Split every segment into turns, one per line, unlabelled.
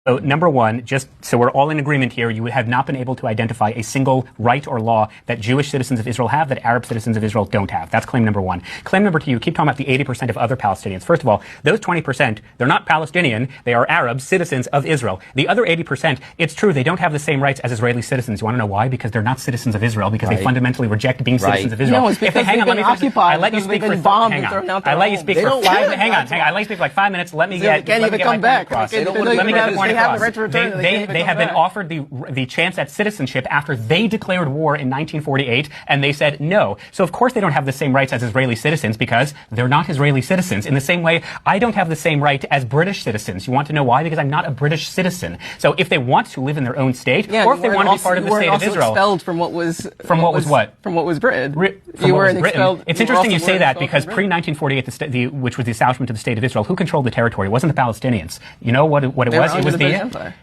So number one, just so we're all in agreement here, you have not been able to identify a single right or law that Jewish citizens of Israel have that Arab citizens of Israel don't have. That's claim number one. Claim number two, you keep talking about the 80% of other Palestinians. First of all, those 20%, they're not Palestinian, they are Arab citizens of Israel. The other 80%, it's true, they don't have the same rights as Israeli citizens. You want to know why? Because they're not citizens of Israel, because they fundamentally reject being citizens of Israel.
No, it's because hang on, let me finish. I
let you speak for I let you speak for 5 hang on, I let you speak for like 5 minutes. Let me get
let me get my point across.
Let me get the point across. They have been offered the chance at citizenship after they declared war in 1948, and they said no. So of course they don't have the same rights as Israeli citizens because they're not Israeli citizens. In the same way, I don't have the same right as British citizens. You want to know why? Because I'm not a British citizen. So if they want to live in their own state, or if they want to be part of the state of Israel,
expelled from what was Britain.
You were expelled. It's interesting you say that because pre-1948, which was the establishment of the state of Israel, who controlled the territory? It wasn't the Palestinians. You know what it was?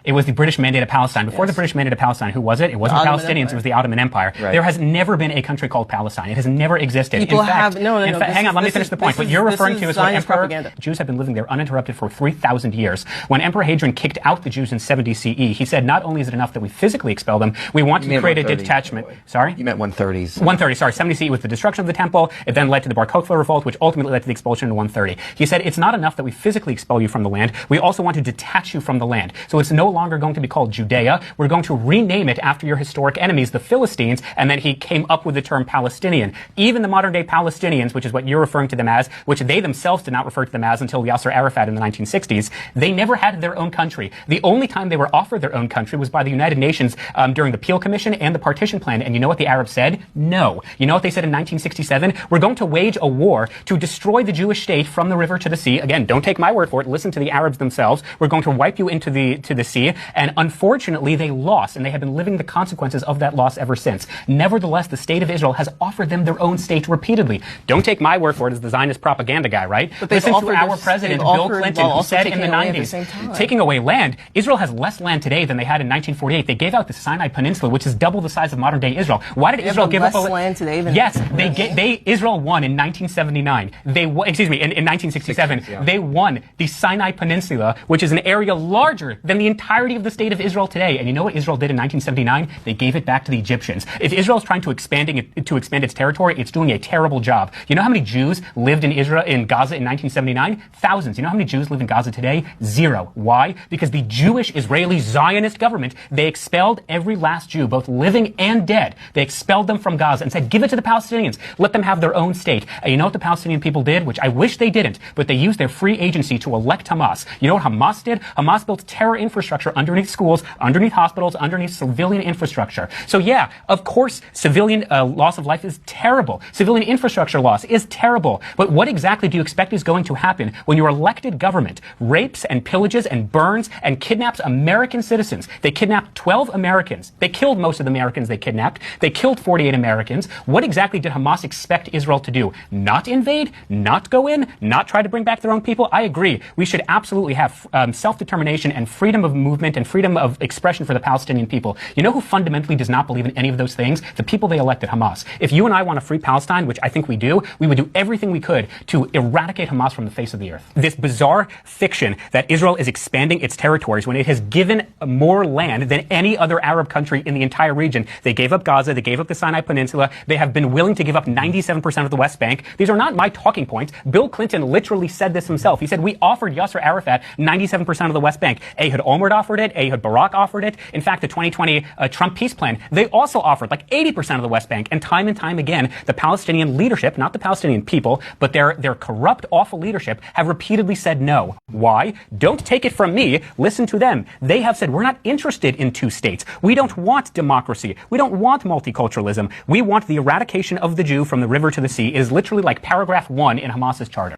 It was the British Mandate of Palestine. Before the British Mandate of Palestine, who was it? It wasn't the Palestinians. It was the Ottoman Empire. Right. There has never been a country called Palestine. It has never existed.
People hang
on, let me finish the point. What you're referring to is when Emperor Jews have been living there uninterrupted for 3,000 years. When Emperor Hadrian kicked out the Jews in 70 CE, he said, not only is it enough that we physically expel them, we want to create a detachment. Sorry?
You meant 130s.
130, sorry. 70 CE was the destruction of the temple. It then led to the Bar Kokhba revolt, which ultimately led to the expulsion in 130. He said, it's not enough that we physically expel you from the land. We also want to detach you from the land. So it's no longer going to be called Judea. We're going to rename it after your historic enemies, the Philistines, and then he came up with the term Palestinian. Even the modern day Palestinians, which is what you're referring to them as, which they themselves did not refer to them as until Yasser Arafat in the 1960s, they never had their own country. The only time they were offered their own country was by the United Nations during the Peel Commission and the Partition Plan. And you know what the Arabs said? No. You know what they said in 1967? We're going to wage a war to destroy the Jewish state from the river to the sea. Again, don't take my word for it. Listen to the Arabs themselves. We're going to wipe you into the sea. And unfortunately, they lost, and they have been living the consequences of that loss ever since. Nevertheless, the state of Israel has offered them their own state repeatedly. Don't take my word for it as the Zionist propaganda guy, right?
But
listen to our president, Bill Clinton, who said in the 90s, taking away land. Israel has less land today than they had in 1948. They gave out the Sinai Peninsula, which is double the size of modern-day Israel. Why did Israel give up
less land today than
Yes, Israel won in 1979. In 1967, they won the Sinai Peninsula, which is an area larger than the entirety of the state of Israel today. And you know what Israel did in 1979? They gave it back to the Egyptians. If Israel is trying to expand its territory, it's doing a terrible job. You know how many Jews lived in Gaza in 1979? Thousands. You know how many Jews live in Gaza today? 0. Why? Because the Jewish Israeli Zionist government, they expelled every last Jew, both living and dead. They expelled them from Gaza and said, give it to the Palestinians. Let them have their own state. And you know what the Palestinian people did? Which I wish they didn't, but they used their free agency to elect Hamas. You know what Hamas did? Hamas built terror infrastructure underneath schools, underneath hospitals, underneath civilian infrastructure. So yeah, of course, civilian loss of life is terrible. Civilian infrastructure loss is terrible. But what exactly do you expect is going to happen when your elected government rapes and pillages and burns and kidnaps American citizens? They kidnapped 12 Americans. They killed most of the Americans they kidnapped. They killed 48 Americans. What exactly did Hamas expect Israel to do? Not invade? Not go in? Not try to bring back their own people? I agree. We should absolutely have self-determination and freedom of movement and freedom of expression for the Palestinian people. You know who fundamentally does not believe in any of those things? The people they elected, Hamas. If you and I want to free Palestine, which I think we do, we would do everything we could to eradicate Hamas from the face of the earth. This bizarre fiction that Israel is expanding its territories when it has given more land than any other Arab country in the entire region. They gave up Gaza. They gave up the Sinai Peninsula. They have been willing to give up 97% of the West Bank. These are not my talking points. Bill Clinton literally said this himself. He said, we offered Yasser Arafat 97% of the West Bank. Ehud Olmert offered it. Ehud Barak offered it. In fact, the 2020 Trump peace plan, they also offered like 80% of the West Bank. And time again, the Palestinian leadership, not the Palestinian people, but their corrupt, awful leadership have repeatedly said no. Why? Don't take it from me. Listen to them. They have said, we're not interested in two states. We don't want democracy. We don't want multiculturalism. We want the eradication of the Jew from the river to the sea. It is literally like paragraph 1 in Hamas's charter.